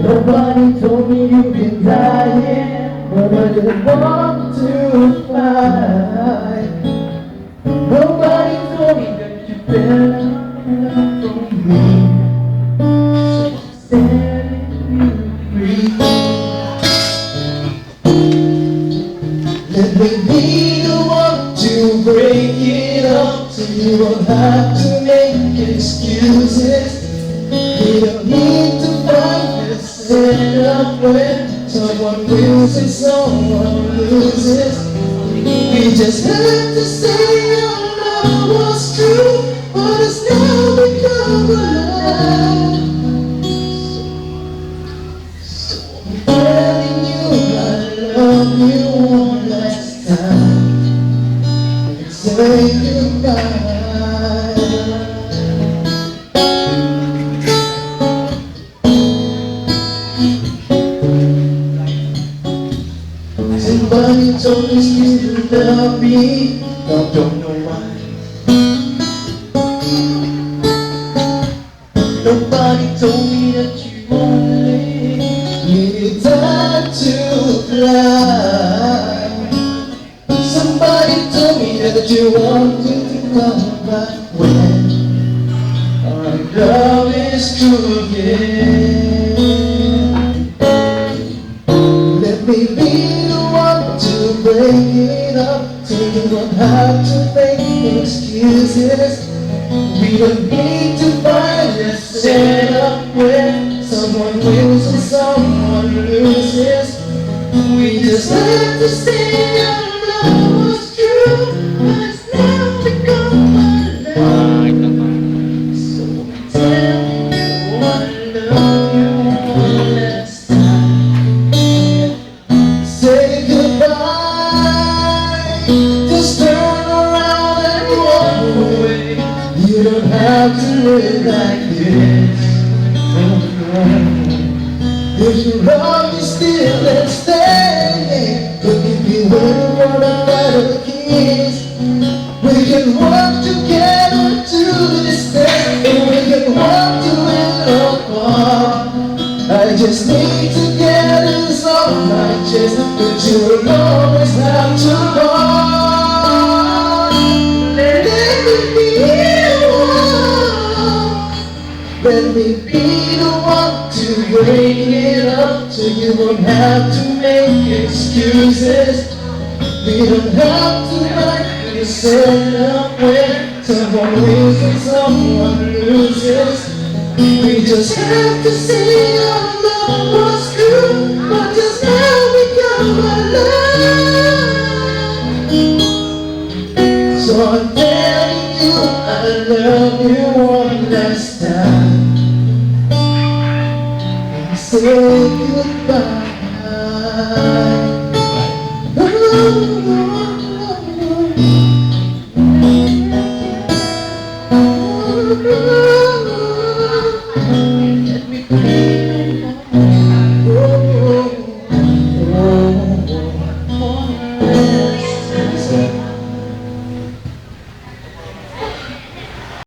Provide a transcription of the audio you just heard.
Nobody told me you've been dying, but I didn't want to fight. Nobody told me that you've been from me, so I'm setting you free. Let me be the one to break it up, so you won't have to make excuses. We don't need to fight and set up when someone wins and someone loses. We just have to say our love was true, but it's now become a lie. So I'm telling you I love you one last time and say goodbye. Somebody told me you love me, I don't know why. Nobody told me that you only needed time to fly. Somebody told me that you wanted to come back when our love is true again. Let me be the one to break it up, so you don't have to make excuses. We don't need to fight, let's set up when someone wins and someone loses. We just have to say our love was true, but it's now become a lie. So I'm telling you I love you one last time. Say goodbye, just turn around and walk away. You don't have to live like this. If you love me still, then stay. We can be waiting for the better kiss. We can work together to this day, and we can walk to it apart. I just need to get this off my chest, but you will always have to walk. Let me be the one. Let me be the one to break it up, so you won't have to make excuses. We don't have to fight to set up when someone wins and someone loses. We just have to say our love was true, but just now become a lie. So I'm telling you I love you one last time and say goodbye. Oh,